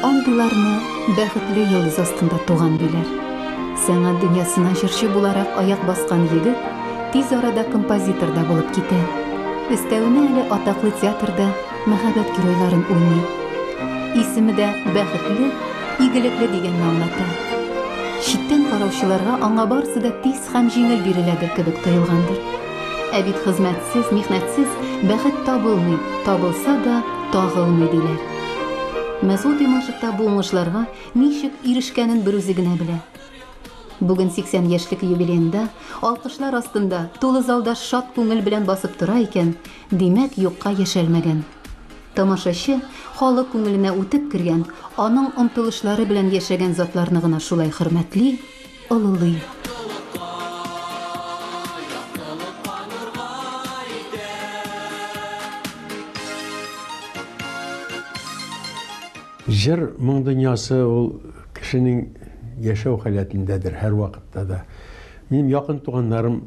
андыйларны бәхетле йолдыз астында туган диләр. Сәнгать дөньясына җырчы буларак аяк баскан егет тиз арада композитор да булып китә. Өстәвенә әле атаклы театрда мәхәббәт геройларын уйный. Исеме дә бәхетле, игелекле дигәнне аңлата. Читтән караучыларга аңа барысы да тиз һәм җиңел биреләдер кебек тоелгандыр. Ә бит хезмәтсез, михнәтсез бәхет табылмый, табылса да тагылмый диләр. Мәсгуд Имашев бу уңышларга ничек ирешкәнен бер үзе генә белә. Бүген 80 яшьлек юбилеенда, алкышлар астында тулы залда шат күңел белән басып тора икән, димәк юкка яшәлмәгән. Тамашачы халык күңеленә үтеп кергән, аның омтылышлары белән яшәгән затларны гына шулай хөрмәтли, олылый. Җыр моң дөньясы ул кешенең яшәү халәтендәдер һәр вакытта да. Минем якын туганнарым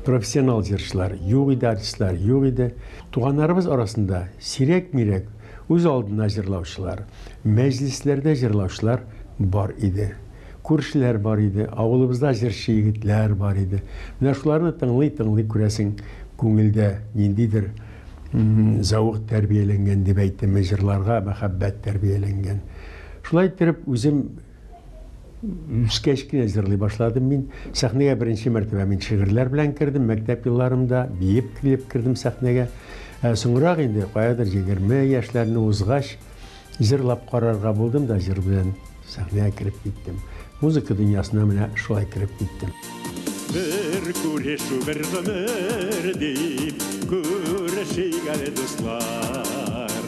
профессионал җырчылар, юк иде артистлар, юк иде. Туганнарыбыз арасында сирәк-мирәк үз алдына җырлаучылар, мәҗлесләрдә җырлаучылар бар иде. Күршеләр бар иде, авылыбызда җырчы егетләр бар иде. Менә шуларны тыңлый күрәсең, күңелдә ниндидер зауык тәрбияләнгән дип әйтәм, җырларга мәхәббәт тәрбияләнгән. Шулай итеп үзем үскәч кенә җырлый башладым. Мин сәхнәгә беренче мәртәбә мин шигырьләр белән кердем, мәктәп елларымда биеп кердем сәхнәгә. Соңрак инде каядыр 20 яшьләрне узгач җырлап карарга булдым да җыр белән сәхнәгә кереп киттем. Музыка дөньясына менә шулай кереп киттем. Бер күрешу бер гомер дип күрешик әле дуслар.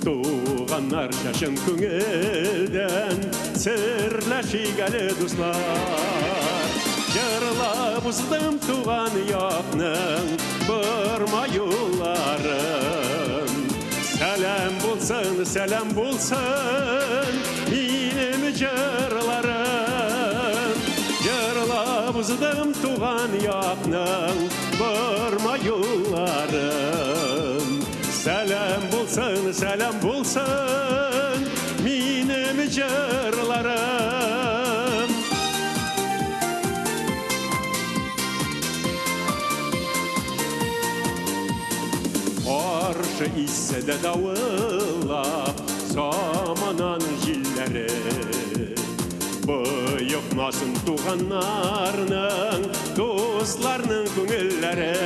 Туганнар шашын күңелдән серләшик әле дуслар. Җырлап уздым туган якның бырма юлларын. Сәлам булсын минем җырларым. Җырлап уздым туган якның бырма юлларын. Сәлам булсын минем җырларым. Каршы исә дә давыллап заманан җилләре. Боекмасын туганнарның, дусларның күңелләре.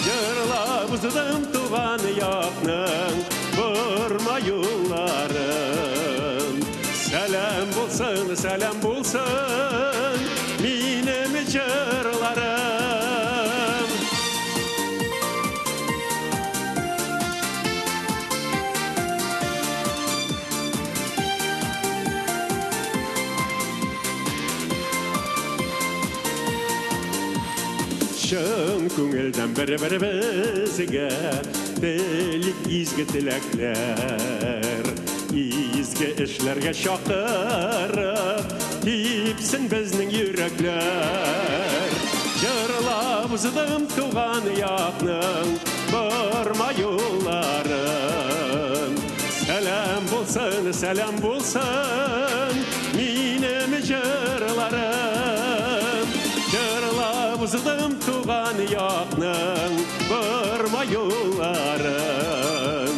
Җырлап уздым туган якның бырма юлларын. Сәлам булсын минем җырларым. Шын күңелдән бер-беребезгә телик изге теләкләр. Изге эшләргә чакырып, типсен безнең йөрәкләр. Җырлап уздым туган якның бырма юлларын. Сәлам булсын минем җырларым. Җырлап уздым туган якның бырма юлларын.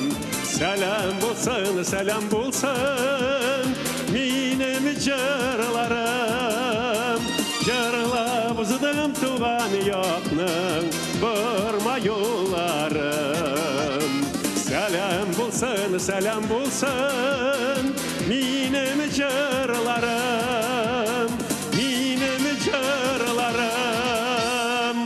Сәлам булсын минем җырларым. Җырлап уздым туган якның бырма юлларын. Сәлам булсын минем җырларым. Минем җырларым.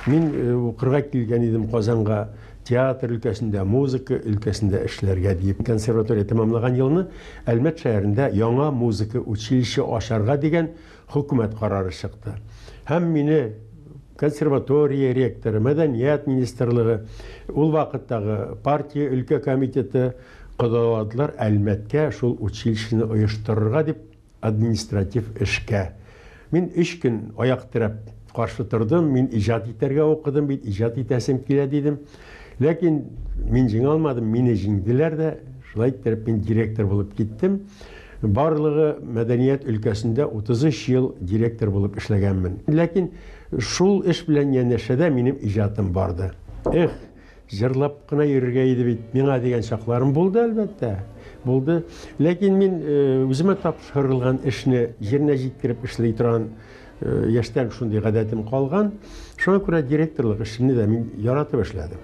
Мин укырга килгән идем Казанга, театр өлкәсендә, музыка өлкәсендә эшләргә дип. Консерватория тәмамлаган елны Әлмәт шәһәрендә яңа музыка училище ачарга дигән хөкүмәт карары чыкты. Һәм мине консерватория ректоры, мәдәният министрлыгы, ул вакыттагы партия өлкә комитеты кыдыладылар Әлмәткә шул училищене оештырырга дип административ эшкә. Мин 3 көн аяк терәп каршы тордым, мин иҗат итәргә укыдым бит, иҗат итәсем килә дидем. Ләкин мин җиңә алмадым, мине җиңделәр дә, шулай итеп мин директор булып киттем. Барлыгы мәдәният өлкәсендә 33 ел директор булып эшләгәнмен. Ләкин шул эш белән янәшәдә минем иҗатым барды. Җырлап кына йөрергә иде бит, миңа дигән чакларым булды, әлбәттә. Булды. Ләкин мин үземә тапшырылган эшне җиренә җиткереп эшли торган яшьтән шундый гадәтем калган. Шуңа күрә директорлык эшне дә мин яратып эшләдем.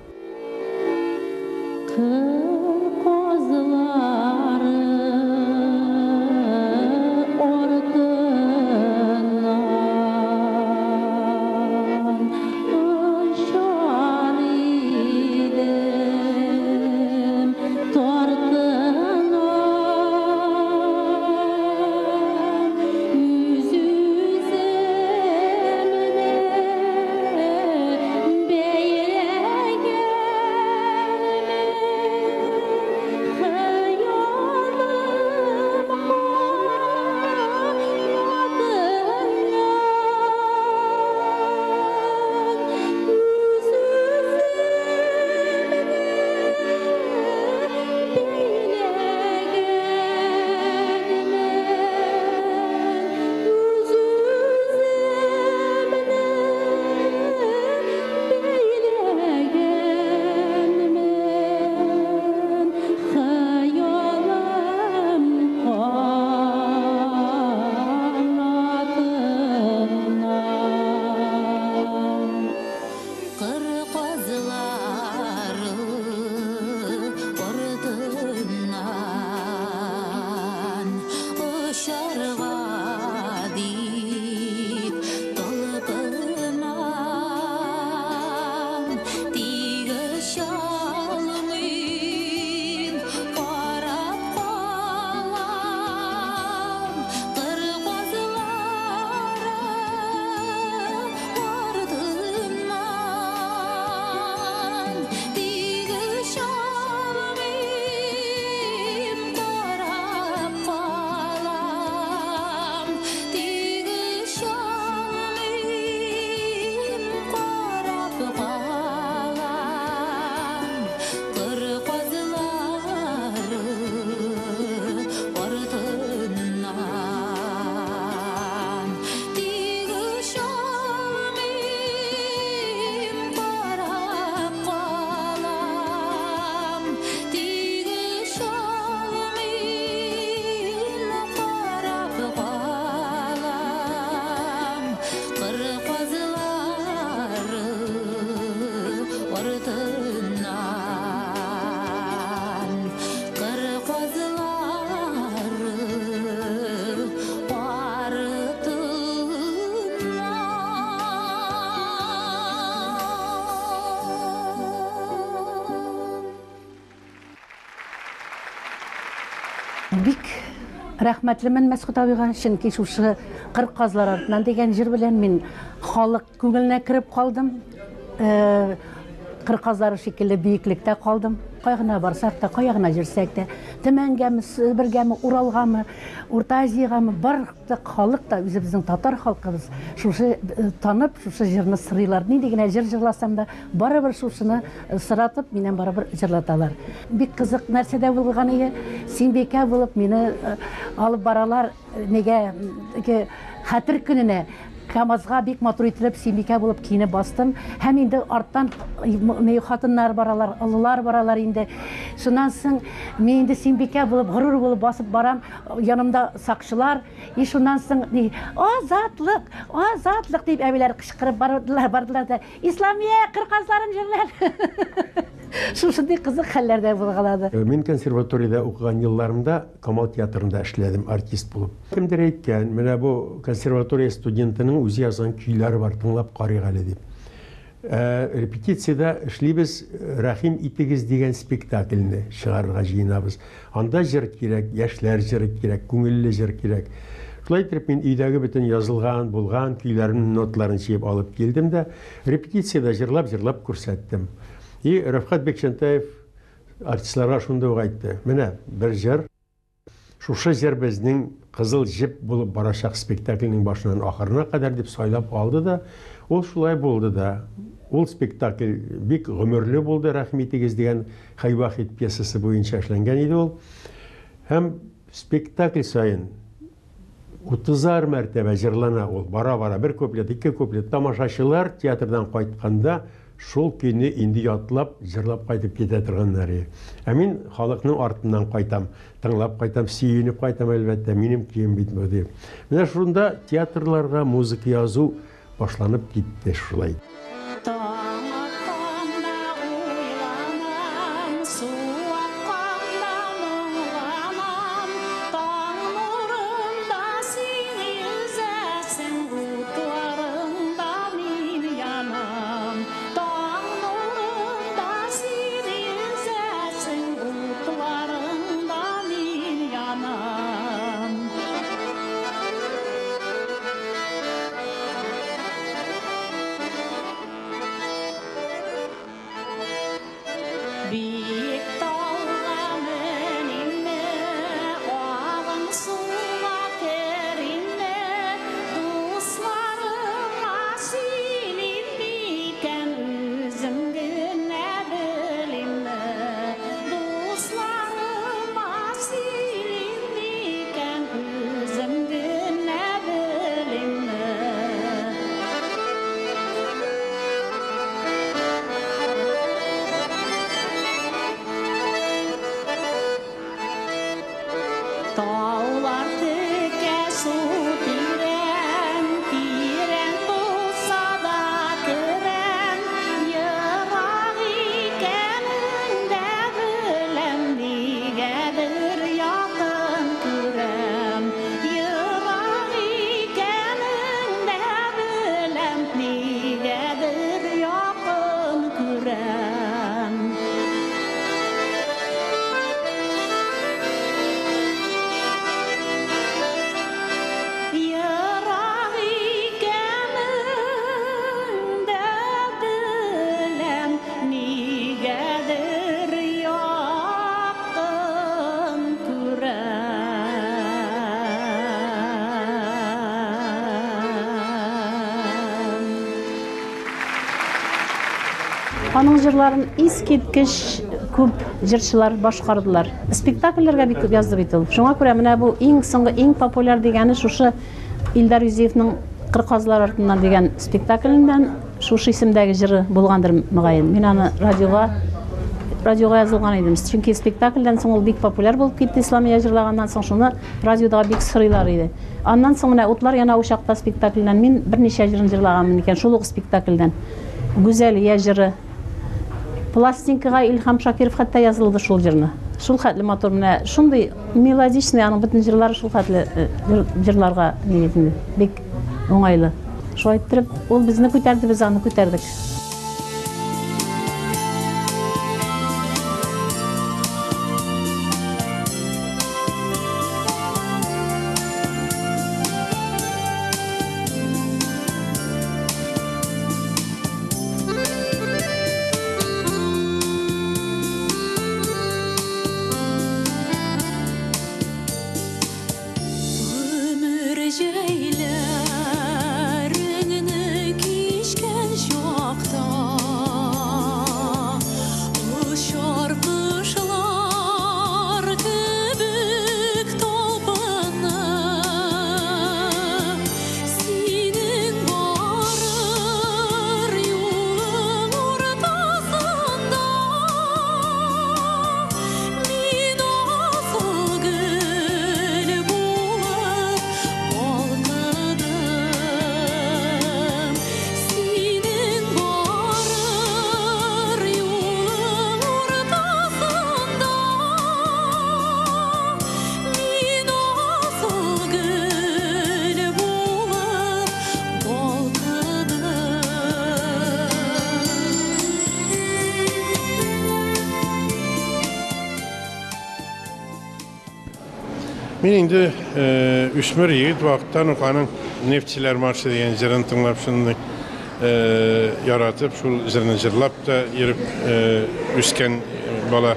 Бик рәхмәтлемен Мәсгуд абыйга, чөнки шушы «Кыр казлар артынан» дигән җыр белән мин халык күңеленә кереп калдым. Кыр казлары шикелле бийеклектә калдым. Кайгына барсак та, каягына җирсәк тә, Төмәнгәме, Себергәме, Уралгамы, Урта Азиягамы, барлык халык та үзебезнең татар халкыбыз шушы танып, шушы җырны сырыйлар. Нинди генә җыр җырласам да, барыбер шушыны сыратып, миннән барыбер җырлаталар. Бик кызык нәрсәдә булган иде, Синбикә булып мине алып баралар, нигә хәтер көненә. Камазга бик матур итеп Синбикә булып киенеп бастым. Һәм инде арттан хатыннар баралар, олылар баралар инде. Шуннан соң мин инде Синбикә булып, горур булып басып барам. Янымда сакчылар. И шуннан соң азатлык, азатлык дип әбиләр кычкырып бардылар да, Исламия кыр казларын җырлар. Шушындый кызык хәлләрдә булгалады. Мин консерваториядә укыган елларымда Камал театрында эшләдем артист булып. Кемдер әйткән, менә бу консерватория студентының үзе язган көйләре бар, тыңлап карыйк әле дип. Репетициядә эшлибез, Рәхим итегез дигән спектакльне чыгарырга җыенабыз. Анда җыр кирәк, яшьләр җыры кирәк, күңелле җыр кирәк. Шулай итеп мин өйдәге бөтен язылган, булган көйләрнең нотларын чыгып алып килдем дә, репетициядә җырлап күрсәттем. И Рәфкать Бекчәнтәев артистларга шунда ук әйтте. Менә бер җыр, шушы җыр безнең Кызыл җеп булып барачак спектакльнең башынан ахырына кадәр дип сайлап алды да, Ол шулай болды да. Ол спектакль бик гомерле булды, рәхметегез дигән Хайвахид пьесасы буенча эшләнгән иде ул. Һәм спектакль сайын 30 мәртәбә җырлана ул. Бара-бара бер куплет, ике куплет. Тамашачылар театрдан кайтканда шул көне инде ятлап, җырлап кайтып китә торганнар. Ә мин халыкның артыннан кайтам, тыңлап кайтам, сөенеп кайтам әлбәттә, минем кием бит бу дип. Менә шунда театрларга музыка язу башланып китте шулай. Аның җырларын искиткеч күп җырчылар башкардылар. Спектакльләргә бик күп язды бит ул. Шуңа күрә менә бу иң соңгы, иң популяр дигәне шушы Илдар Юзеевның «Кыр казлар артыннан» дигән спектакльдән шушы исемдәге җыры булгандыр мөгаен. Мин аны радиога язылган идем. Чөнки спектакльдән соң ул бик популяр булып китте, исламия җырлаганнан соң шуны радиодагы бик сырыйлар иде. Аннан соң менә «Утлар яна учакта» спектакльдән мин берничә җырын җырлаганмын икән, шул ук спектакльдән. Гүзәлия җыры. Пластинкага Илһам Шакиров хәтта язылды шул җырны. Шул хәтле матур менә шундый мелодичный, аның бөтен җырлары шул хәтле җырларга нигезле, бик уңайлы. Шулай итеп, ул безне күтәрде, без аны күтәрдек. Мен инде үсмер егет вакыттан уканың нефтчилер маршы деген җырын тыңлап шуны яратып, шул җырны җырлап та йөреп үскән бала.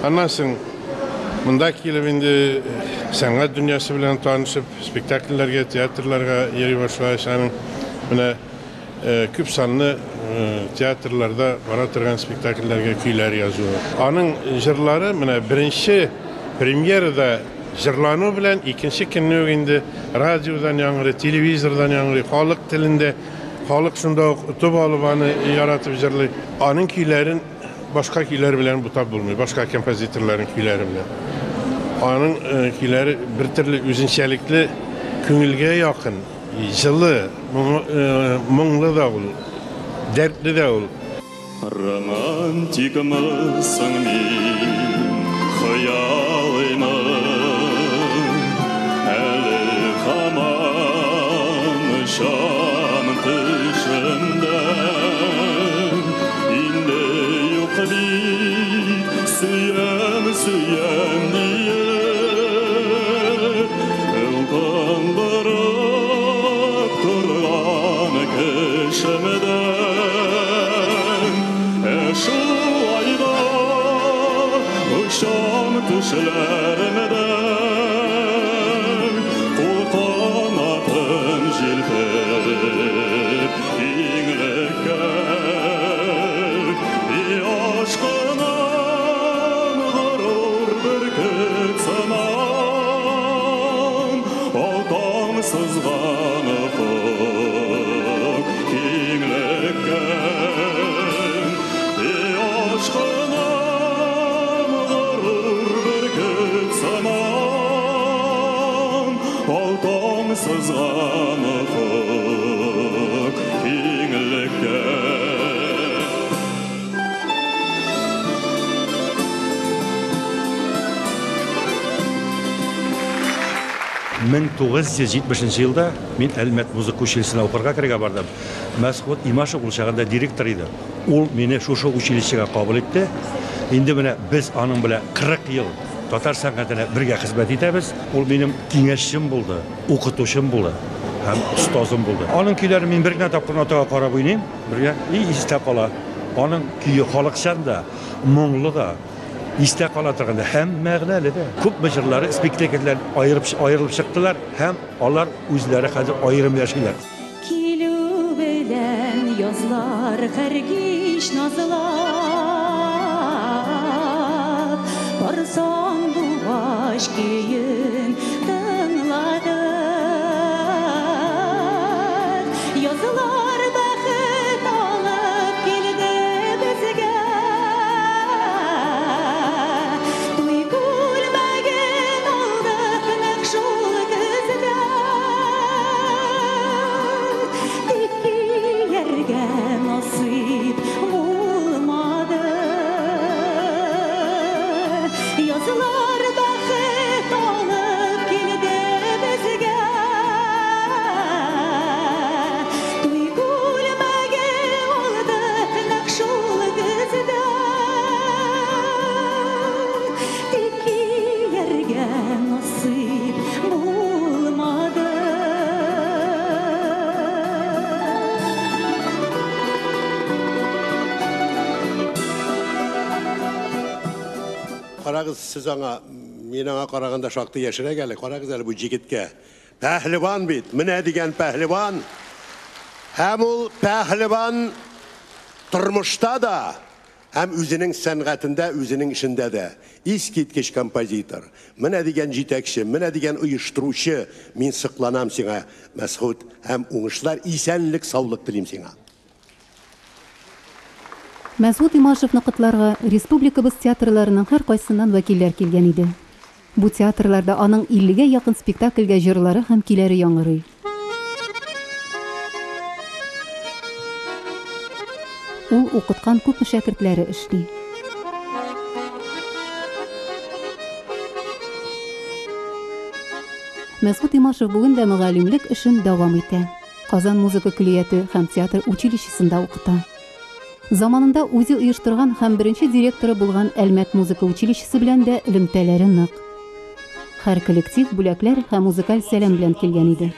Аннан соң монда килеп инде сәнгать дөньясы белән танышып, спектакльләргә, театрларга йөри башлагач, аның менә Küp sanlı teatrlarda bana turgan spektakllerge kuylar yazıyor. Anın jırları birinci premierada jırlanı bilen ikinci günlüğünde radyodan yanırı, televizordan yanırı, halk tilinde, halk şunda utup alıp yaratıp jırlı. Anın kuyların başka kuylar bilen bu tabi bulmuyor. Başka kompozitörlerin kuyları bilen. Anın kuyları bir türlü üzünçelikli, köngülge yakın, жылы, мұңлы да ол, дәртлі де ол. Романтикмысың мен қиялымын, әлі қаман ұшамын тышымда, инде yok bir сүйем diye, ылған барып тұрған кешімден, şu ayda ұшам түшілерімден, қол қанатым желпіп кеңлікке, aşkından ғарур бүркіт санам, алтам сызған ufuk kеңлікке. Aşkından ғарур бүркіт санам, алтам сызған ufuk kеңлікке. 1970 жылда мен Әлмәт музыка училищесіне оқырға кірге бардым. Мәсғұт Имашев ол шағында директор еді. Ол мені шошу училищеге қабыл етті. Енді міне біз аның біле 40 ел татар сәнғатына бірге қызмет етеміз. Ол менің кеңесшім болды, оқытушым болды, һәм ұстазым болды. Аның күйлері мен бірге тапқан атаға қарап ойнайым, бірге есте қала. Аның күйі халықшан да, мұңлы да, есте қала тұрғанда һәм мәғнәлі де. Көп жырлары спектакльден айырылып шықтылар, һәм алар өзлері қазір айырым яшайлар. Килу белән язлар хәргиш назлап, барсаң буаш көйен тыңладым. Язлар бәхет алып келді бізге, туй күлмәген алдық нәқ шул көзге. Yerge nasip bulmadı, yazılar bəxet alıp geldi bizge. Tuy gülməge olduk nakşul güzde, teki yerge nasip bulmadı. Қарағыз, сіз аңа, мен аңа қарағанда шақты ешірек әлі, қарағыз әлі бұл жігітке. Пәхливан бейт, міне деген пәхливан. Әм ол пәхливан тұрмышта да, әм өзінің сәнғатында, өзінің ішінде де. Ескеткіш композитор. Міне деген жетекші, міне деген ұйыштырушы. Мен сықланам сеңа, Мәсғұт, әм оңышлар, исәнлік, саулық тілейм сеңа. Мәсғұт Имашевны құтларға республикабыз театрларының һәр қайсынан вәкилләр килгән иде. Бу театрларда аның 50-гә якын спектакльгә җырлары һәм көйләре яңгырый. Ул укыткан күп шәкертләре эшли. Мәсғұт Имашев бүген дә мөгаллимлек эшен дәвам итә. Казан музыка көллияте һәм театр училищесында укыта. Заманында үзе оештырган һәм беренче директоры булган Әлмәт музыка училищесы белән дә элемтәләре нык. Һәр коллектив бүләкләр һәм музыкаль сәлам белән килгән иде.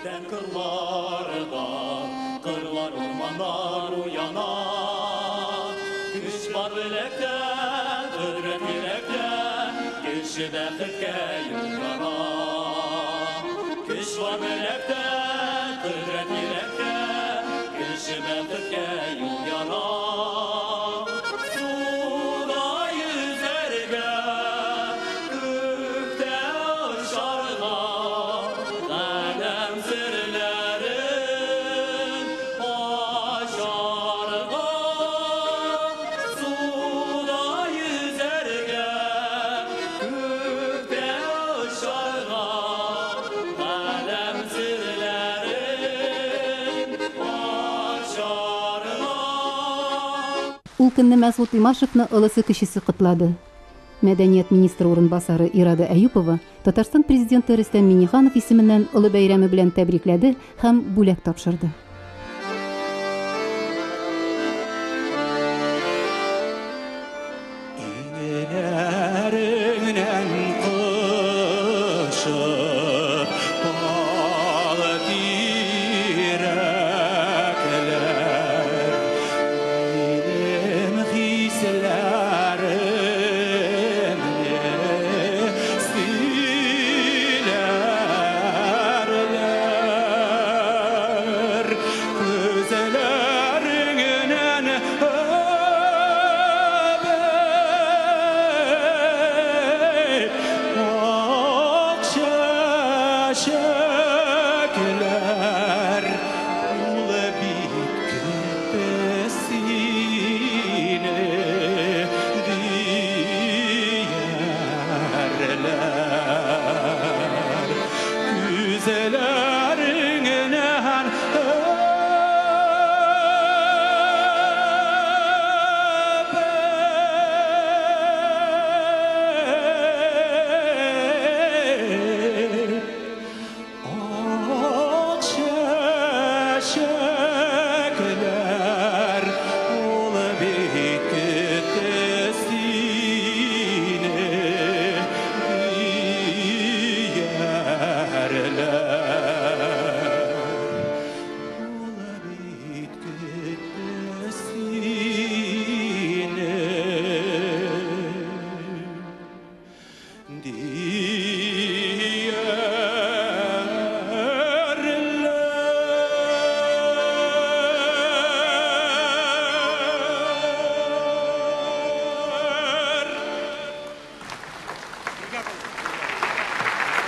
Ул көнне Мәсгуд Имашевны ылысы кешесе котлады. Мәдәният министры урынбасары Ирада Әюпова Татарстан президенты Рөстәм Миңнеханов исеменнән ылы бәйрәме белән тәбрикләде һәм бүләк тапшырды.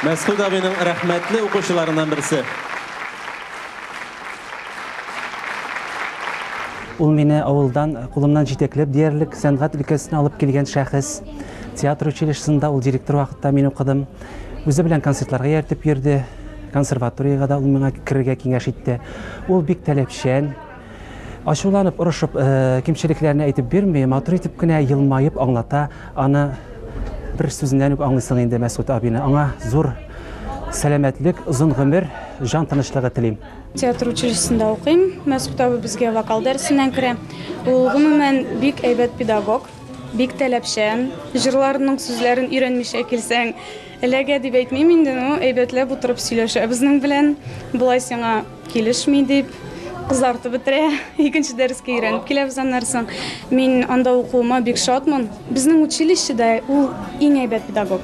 Мәсгуд абыйның рәхмәтле укучыларыннан берсе. Ул мине авылдан кулымнан җитәкләп диярлек сәнгать өлкәсенә алып килгән шәхес. Театр училищесында ул директор вакытта мин укыдым. Үзе белән концертларга йөртеп йөрде. Консерваториягә да ул миңа кирергә киңәш итте. Ул бик таләпчән. Ачуланып, урышып, кимчелекләрне әйтеп бирмәй, матур итеп кенә елмаеп аңлата. Аны bir сүзеннән үк аңлыйсың инде Мәсгуд абыйны. Аңа зур сәламәтлек, озын гомер, жан тынычлыгы телим. Театр училищесында укыйм. Мәсгуд абый безгә вокал дәресеннән керә. Ул гомумән бик әйбәт педагог, бик таләпчән. Җырларының сүзләрен өйрәнмичә килсәң, эләгә дип әйтмим инде, әйбәтләп утырып сөйләшә. Безнең белән булай сиңа килешми дип кызартып бетерә. Икенче дәрескә өйрәнеп киләбез аннарсын. Мин анда укуыма бик шатмын. Безнең училищеда ул иң әйбәт педагог.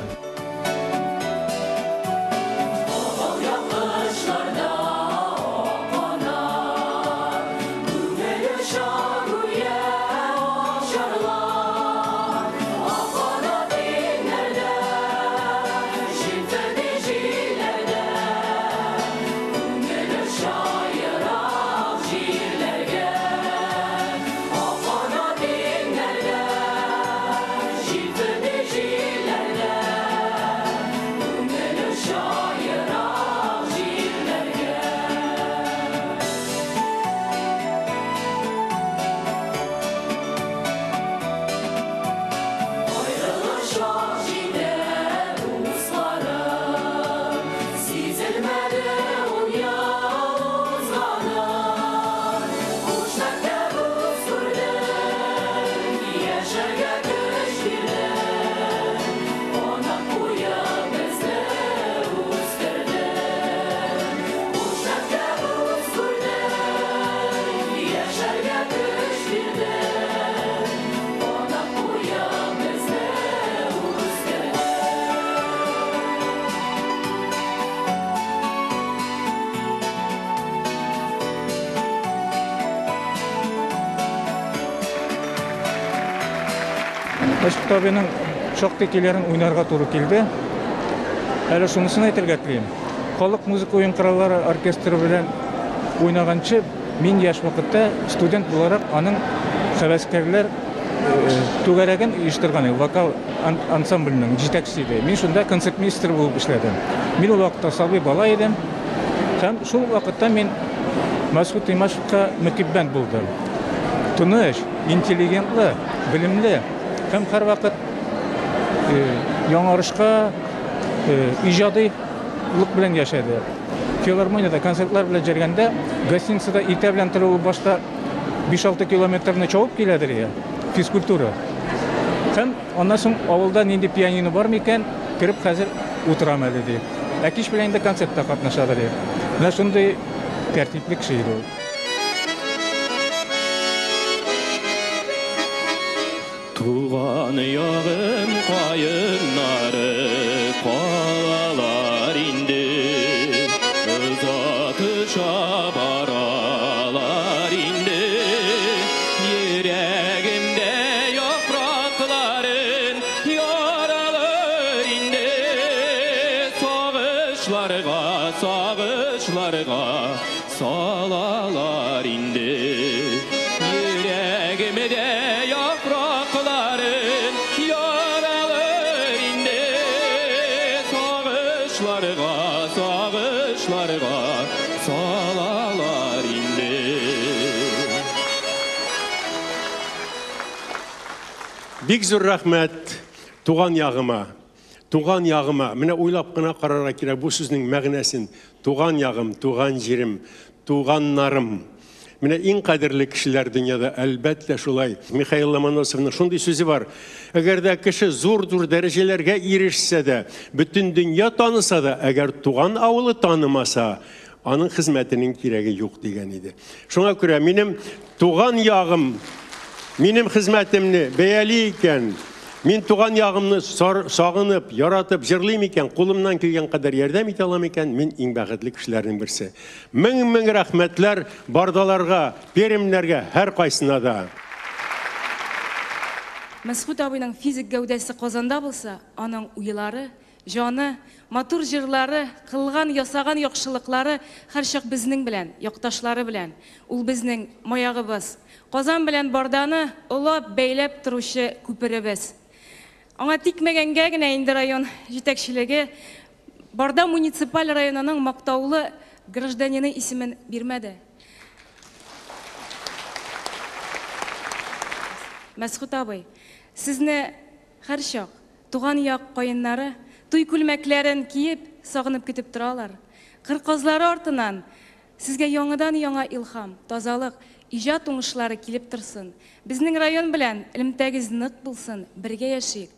Мәскут абының шоқты келерін ойнарға туры келді. Әлі шунысын айтырға тілейм. Халық музыка ойын құралары оркестрі білен ойнағанчы, мен яш вақытта студент боларақ аның хәвәскерлер түгәрәген үйіштірғаны, вокал ансамблінің жетекшісі. Мен шында концертмейстер болып ішледім. Мен ол вақытта салбай бала едім. Һәм шул вақытта мен Мәскут Имашевқа мөкиббән болдым. Тыныш, интеллигентлы, білімлі. Һәм һәр вақыт яңарышқа ижадылық белән яшәде. Филармонияда концертлар белән жүргәндә, гостиницада иртә белән торып башта 5-6 километрны чабып киләдер я, физкультура. Һәм аннан соң авылда нинди пианино бар микән, киреп хәзер утырам әле ди. Кич белән дә концертта катнашадыр я. Менә шундый тәртипле кеше иде ул. Туган ягым кайыннары калалар инде, озатыша баралар инде, йөрәгемдә яфракларын яралар инде, сагышларга салалар инде, йөрәгемдә салалар инде. Бик зур рәхмәт туган ягыма. Туган ягыма. Менә уйлап кына карарга кирәк бу сүзнең мәгънәсен. Туган ягым, туган җирем, туганнарым. Менә иң кадерле кешеләр дөньяда әлбәттә шулай. Михаил Ломоносовның шундый сүзе бар. Әгәр дә кеше зур-зур дәрәҗәләргә ирешсә дә, бөтен дөнья таныса да, әгәр туган авылы танымаса, аның хезмәтенең кирәге юк дигән иде. Шуңа күрә минем туган ягым, минем хезмәтемне бәяли икән, мин туган ягымны сагынып, яратып, җырлыйм икән, кулымнан килгән кадәр ярдәм итә алам икән, мин иң бәхетле кешеләрнең берсе. Мең рәхмәтләр бардаларга, перемнәргә, һәр кайсына да. Мәскут абыйның физик гәүдәсе Казанда булса, аның уйлары, жаны, матур җырлары, кылган, ясаган яхшылыклары һәрчак безнең белән, якташлары белән. Ул безнең маягыбыз. Казан белән Барданы улап бәйләп торучы күперебез. Аңа тикмәгәнгә генә инде район җитәкчелеге Барда муниципаль районының мактаулы гражданины исемен бирмәде. Мәскут абый, сезне һәрчак туган як каеннары туй күлмәкләрен киеп, сагынып көтеп торалар. Кырказлары артынан сезгә яңадан-яңа илһам, тазалык, иҗат уңышлары килеп торсын. Безнең район белән элемтәгез нык булсын, бергә яшик.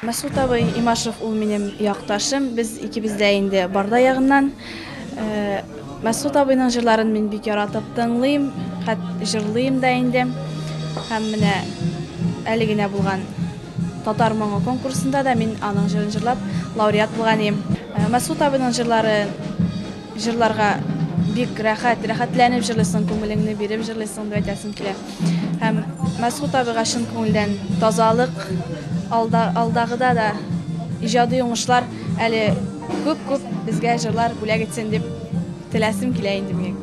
Мәскут абый Имашев ул минем якташым. Без икебез дә инде Барда ягыннан. Мәскут абыйның җырларын мин бик яратып тыңлыйм, хәтта җырлыйм да инде. Һәм менә әле генә булган Татар моңы конкурсында да мин аның җырын җырлап лауреат булган идем. Мәскут абыйның җырларга бик рәхәтләнеп җырлыйсың, күңелеңне биреп җырлыйсың дип әйтәсем килә. Һәм Мәскут абыйга чын күңелдән тазалык, алдагыда да иҗади уңышлар әле күп безгә җырлар бүләк итсен дип теләсем килә инде мин.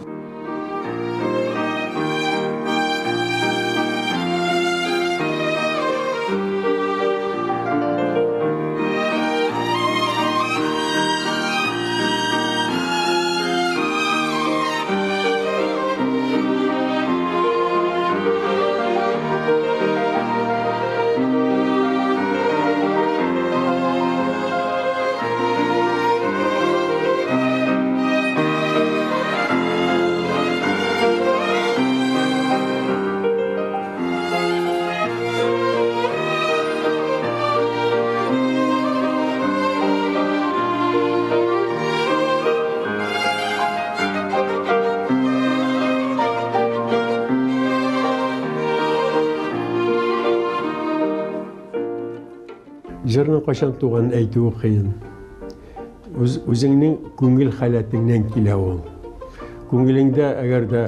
Җырның кайчан туганын әйтүе кыен. Үзеңнең күңел халәтеңнән килә ул. Күңелеңдә әгәр дә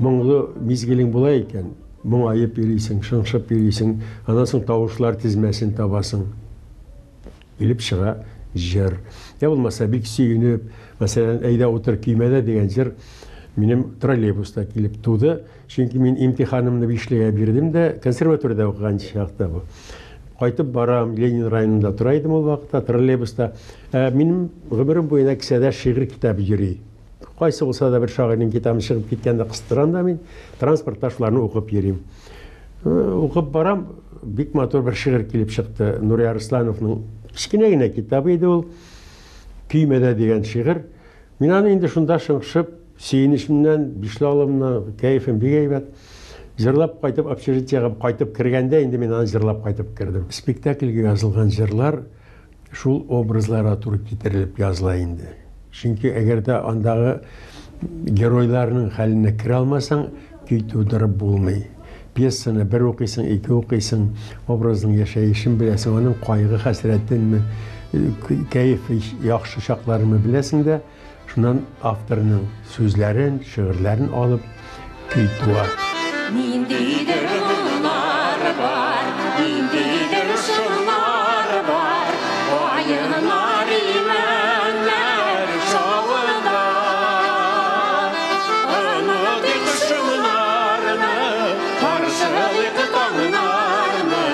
моңлы мизгелең була икән, моңаеп йөрисең, шыңшып йөрисең, аннан соң тавышлар тизмәсен табасың. Килеп чыга җыр. Я булмаса бик сөенеп, мәсәлән, әйдә утыр көймәдә дигән җыр минем троллейбуста килеп туды. Чөнки мин имтиханымны 5-легә бирдем дә, консерваториядә укыган чакта бу. Кайтып барам, Ленин районында тора идем ул вакытта, троллейбуста. Минем гомерем буена кисәдә шигырь китабы йөри. Кайсы булса да бер шагыйрьнең китабы чыгып киткәндә кыстырам да мин транспортта шуларны укып йөрим. Укып барам, бик матур бер шигырь килеп чыкты. Нурия Арслановның кичкенә генә китабы иде ул. Көймәдә дигән шигырь. Мин аны инде шунда шыңшып, сөенешемнән, бишлалымнан, кәефем бик әйбәт. Җырлап кайтып, общежитиягә кайтып кергәндә инде мин аны җырлап кайтып кердем. Спектакльгә язылган җырлар шул образларга туры китерелеп языла инде. Чөнки әгәр дә андагы геройларның хәленә керә алмасаң, көй тудырып булмый. Пьесаны бер укыйсың, ике укыйсың, образның яшәешен беләсең, аның кайгы хәсрәтенме, кәеф яхшы чакларымы беләсең дә, шуннан авторның сүзләрен, шигырьләрен алып көй туа. Ниндидер моңлар бар, ниндидер шырлар бар, айынар имәннәр шавында. Онытык шымнарны, каршылык таңнарны,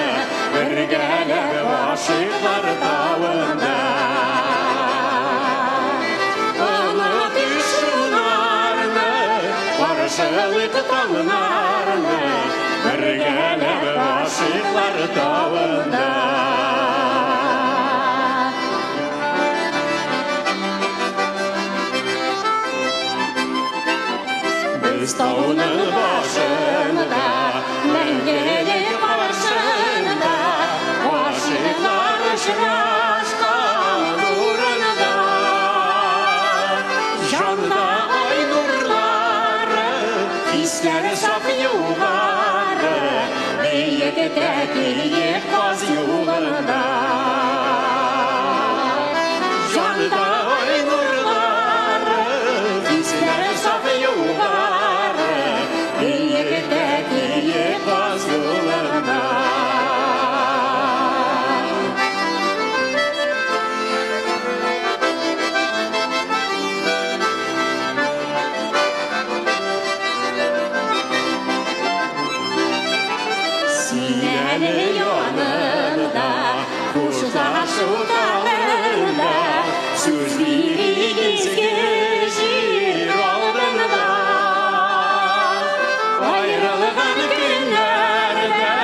бергәләп гашыйклар тавында. Онытык шымнарны, каршылык таңнарны, бергәләп гашыйклар тавында. Biz tauның башында, мәңгелек каршында, гашыйклар очрашкан урында. Жанда ай нурлары, хисләре саф югары, биектә киек каз юлында. Жанда ай нурлары, хисләре саф югары, биектә киек каз юлында. Синәле янында, кушташу тағында, сүз биригезге җир алдында. Аерылган көннәрдә,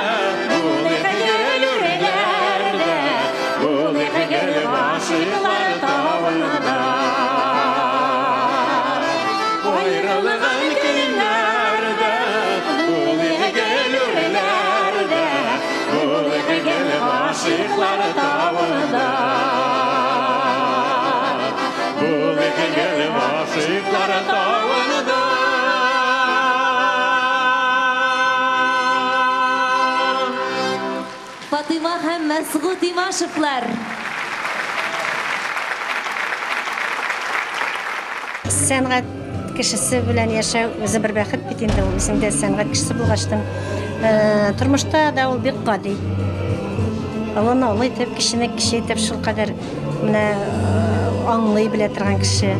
булып гөлүрләрдә, булып гөл гашыйклар тавында. Аерылган көннәрдә, булып гөлүрләрдә, булып гөл гашыйклар тавында. Булып гөл гашыйклар тавында. Фатыйма һәм Мәсгуд Имашевлар. Сәнгать кешесе белән яшәү үзе бер бәхет бит инде ул. Үзеңдә сәнгать кешесе булгачлың, тормышта да ул бик гади. Алланы алый итеп, кешене кеше итеп шулкадәр менә аңлый белә торган кеше,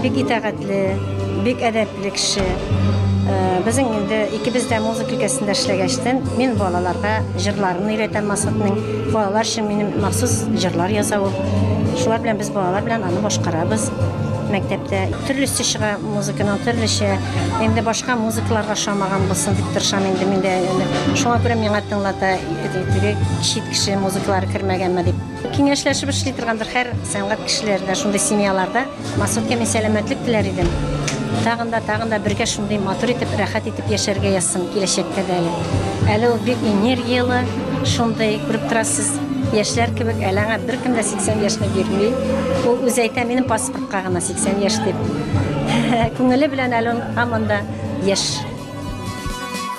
бик итәгатьле, бик әдәпле кеше. Безнең инде икебез дә музыка өлкәсендә эшләгәчтән мин балаларга җырларын өйрәтәм. Масатның балалар өчен минем махсус җырлар яза ул. Шулар белән без балалар белән аны башкарабыз. Мәктәптә төрлесе чыга музыканың, төрлечә. Инде башка музыкаларга шамаган булсын дип тырышам инде мин дә. Шуңа күрә миңа тыңлата теге чит кеше музыкалары кермәгәнме дип. Киңәшләшеп эшли торгандыр һәр сәнгать кешеләрдә, шундый семьяларда. Масатка мин сәламәтлек теләр идем. Тагын да бергә шундый матур итеп, рәхәт итеп яшәргә язсын киләчәктә дә. Әле ул бик энергиялы, шундый күреп торасыз. Яшьләр кебек әле аңа беркем дә 80 яшьне бирми. Ул үзе әйтә, минем паспортка гына 80 яшь дип. Күңеле белән әле һаман да яшь.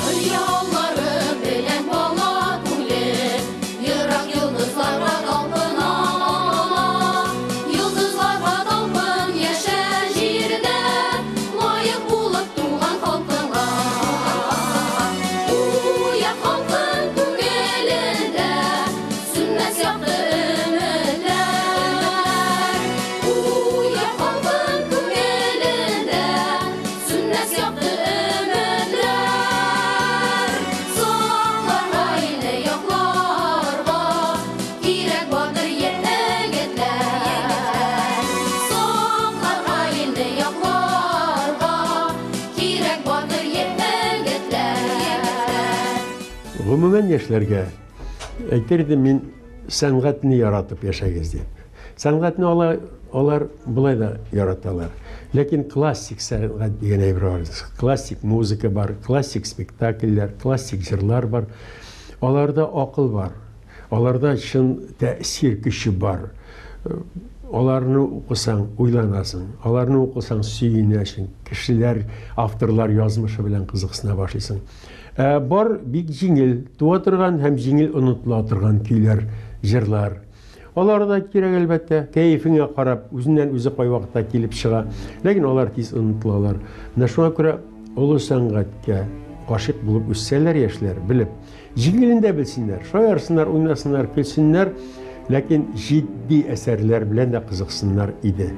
Хыяллары белән бала күңеле, ерак йолдызларга Гомумән яшьләргә әйтер идем мин сәнгатьне яратып яшәгез дип. Сәнгатьне алар болай да яраталар. Ләкин классик сәнгать дигән әйбер бар. Классик музыка бар, классик спектакльләр, классик җырлар бар. Аларда акыл бар. Аларда чын тәэсир көче бар. Аларны укысаң, уйланасың. Аларны укысаң, сөйнәсең. Кешеләр, авторлар язмышы белән кызыксына башлыйсың. Бар бик җиңел, туа торган һәм җиңел онытыла торган көйләр, җырлар. Аларда кирәк әлбәттә, кәефеңә карап, үзеннән үзе кай вакытта килеп чыга. Ләкин алар тиз онытылалар. Менә шуңа күрә олы сәнгатькә гашык булып үссәләр яшьләр, белеп, җиңелендә белсеннәр, шаярсыннар, уйнасыннар, көлсеннәр, ләкин җитди әсәрләр белән дә кызыксыннар иде.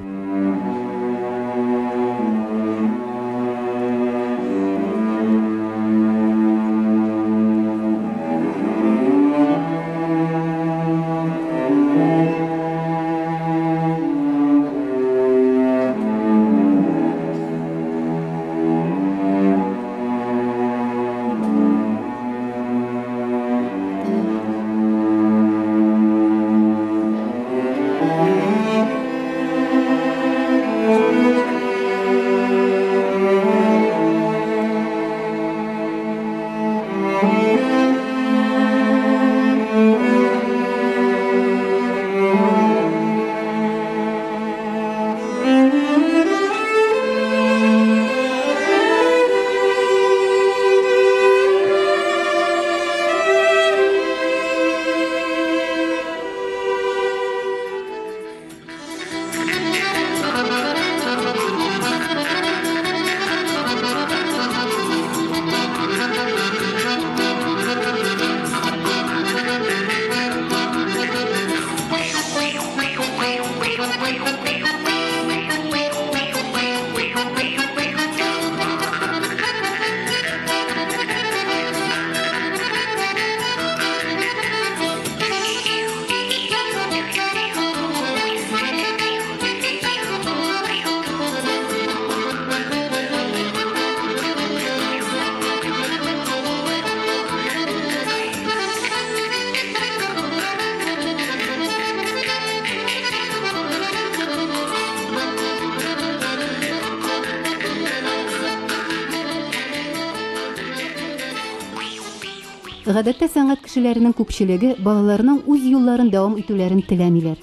Гадәттә сәнгать кешеләренең күпчелеге балаларының үз юлларын дәвам итүләрен теләмиләр.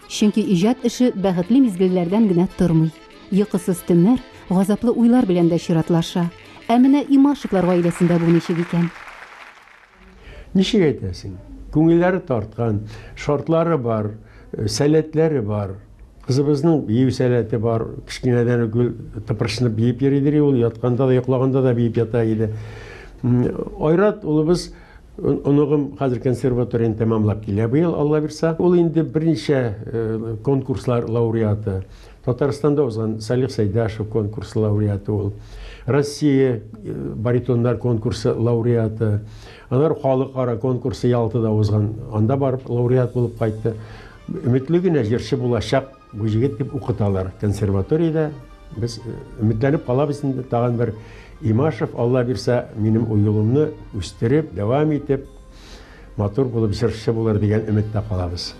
Чөнки иҗат эше бәхетле мизгелләрдән генә тормый. Йокысыз төннәр, газаплы уйлар белән дә чиратлаша. Ә менә Имашевлар гаиләсендә бу ничек икән? Ничек әйтәсең? Күңелләре тарткан, шартлары бар, сәләтләре бар. Кызыбызның бию сәләте бар. Кичкенәдән үк тыпырчынып биеп йөридер, ул ятканда да, йоклаганда да биеп ята иде. Айрат улыбыз оныгым хәзер консерваторияны тәмамлап килә. Быел Алла бирсә, ул инде берничә конкурслар лауреаты. Татарстанда узган Салих Сайдашев конкурсы лауреаты ул. Россия баритоннар конкурсы лауреаты. Алар халыкара конкурсы Ялтыда узган. Анда барып лауреат булып кайтты. Өметле генә җырчы булачак бу җегет дип укыталар консерваториядә. Без өметләнеп калабыз инде тагын бер Имашев, Алла бирсә, минем уйлымны үстереп, дәвам итеп, матур булып җырчы булыр дигән өметтә калабыз.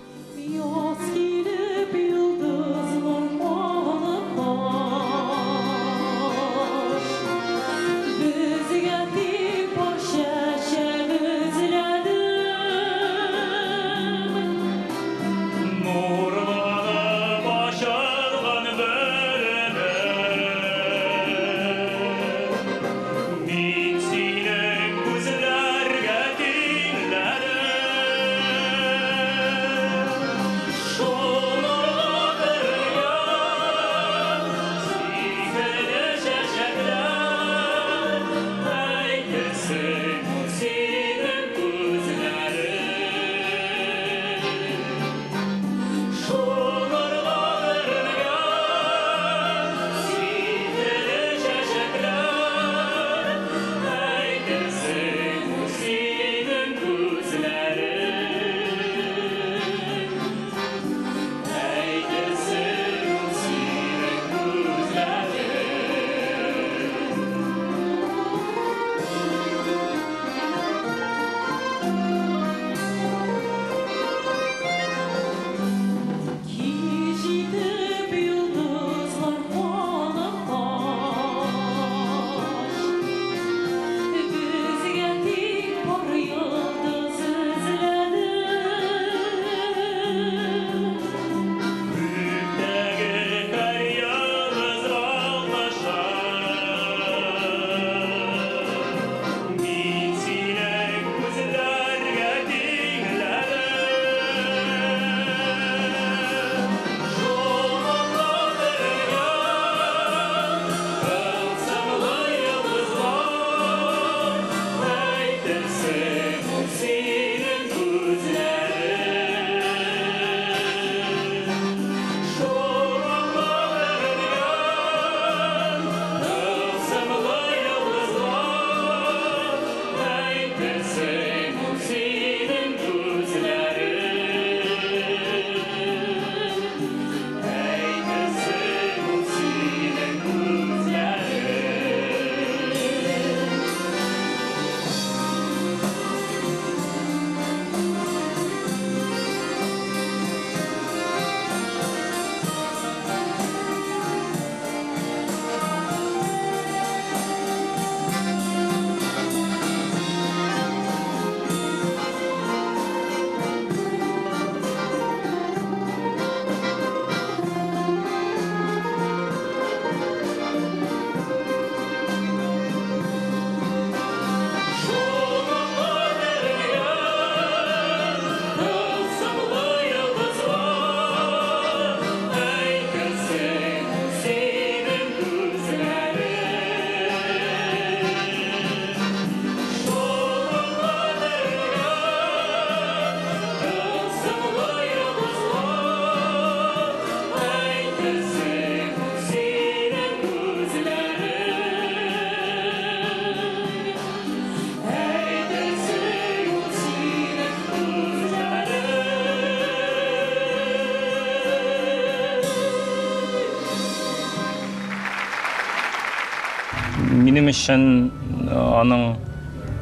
минем өчен аның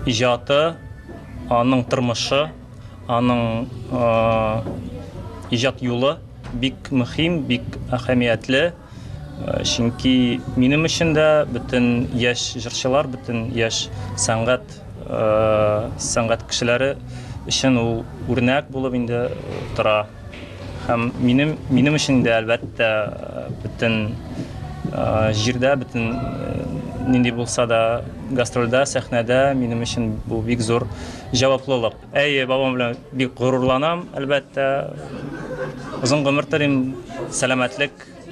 иҗаты, аның тормышы, аның иҗат юлы бик мөһим, бик әһәмиятле. Чөнки минем өчен дә бөтен яшь җырчылар, бөтен яшь сәнгать кешеләре өчен ул үрнәк булып инде тора. Һәм минем өчен дә әлбәттә бөтен җирдә, бөтен нинди булса да гастрольдә, сәхнәдә минем өчен бу бик зур җаваплылык. Әйе, бабам белән бик горурланам, әлбәттә. Озын гомер телим, сәламәтлек.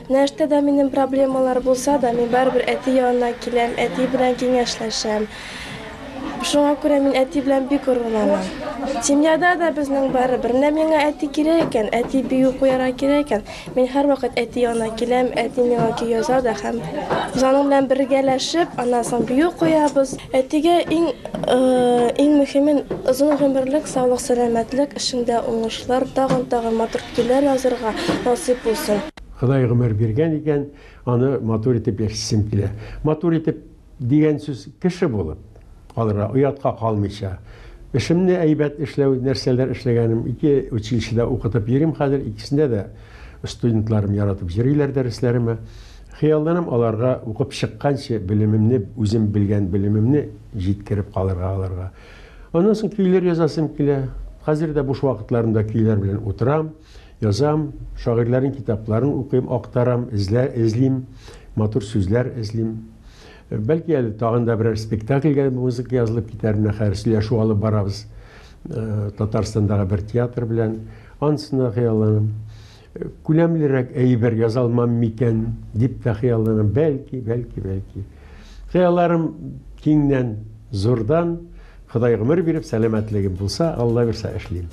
Нәрсә дә минем проблемалар булса да, мин барыбер әти янына киләм, әти белән киңәшләшәм. Шуңа күрә мин әти белән бик горурланам. Семьяда да безнең барыбер миңа әти кирәк икән, әти бию куярга кирәк икән. Мин һәрвакыт әти янына киләм, әти миңа көй яза да һәм без аның белән бергәләшеп, аннан соң бию куябыз. Әтигә иң мөһиме озын гомерлек, саулык, сәламәтлек, эшендә уңышлар, тагын матур көйләр язырга насыйп булсын. Ходай гомер биргән икән, аны матур итеп яшисем килә. Матур итеп дигән сүз кеше булып калырга, уятка калмыйча. Эшемне әйбәт эшләү, нәрсәләр эшләгәнем, 2 училищеда укытып йөрим хәзер, икесендә дә студентларым яратып йөриләр дәресләремә. Хыялланам аларга укып чыкканчы белемемне, үзем белгән белемемне җиткереп калырга аларга. Аннан соң көйләр язасым килә. Хәзер дә буш вакытларымда көйләр белән утырам, язам, шагыйрьләрнең китапларын укыйм, актарам, эзлим, матур сүзләр эзлим. Бәлки әле тагын да берәр спектакльгә музыка язылып китәр, хәзер сөйләшү алып барабыз Татарстандагы бер театр белән. Анысына хыялланам. Күләмлерәк әйбер яза алмам микән дип тә хыялланам. Бәлки. Хыялларым киңнән, зурдан, Ходай гомер биреп, сәламәтлегем булса, Алла бирсә эшлим.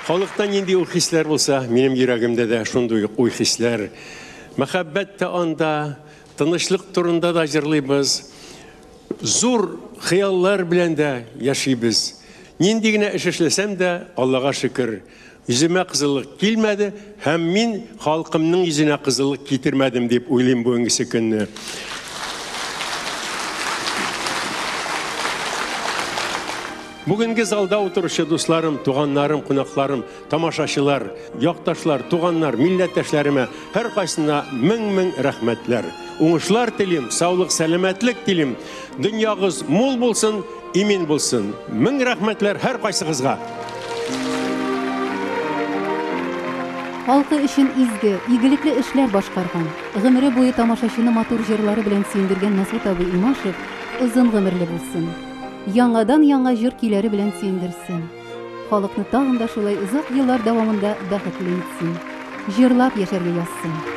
Халыктан нинди уй хисләр булса, минем йөрәгемдә дә шундый уй хисләр. Мәхәббәт тә анда, тынычлык турында да җырлыйбыз. Зур хыяллар белән дә яшибез. Нинди генә эш эшләсәм дә, Аллага шөкер, йөземә кызыллык килмәде һәм мин халкымның йөзенә кызыллык китермәдем дип уйлыйм бүгенге көнне. Бүгенге залда утыручы дусларым, туганнарым, кунакларым, тамашачылар, якташлар, туганнар, милләттәшләремә һәркайсына мең рәхмәтләр. Уңышлар телим, саулык, сәламәтлек телим. Дөньягыз мул булсын, имин булсын. Мең рәхмәтләр һәркайсыгызга. Халкы өчен изге, игелекле эшләр башкарган, гомере буе тамашачыны матур җырлары белән сөендергән Мәсгут абый Имашев озын гомерле булсын. Яңадан-яңа җыр көйләре белән сөендерсен. Халыкны тагын да шулай озак еллар дәвамында бәхетле итсен. Җырлап яшәргә язсын.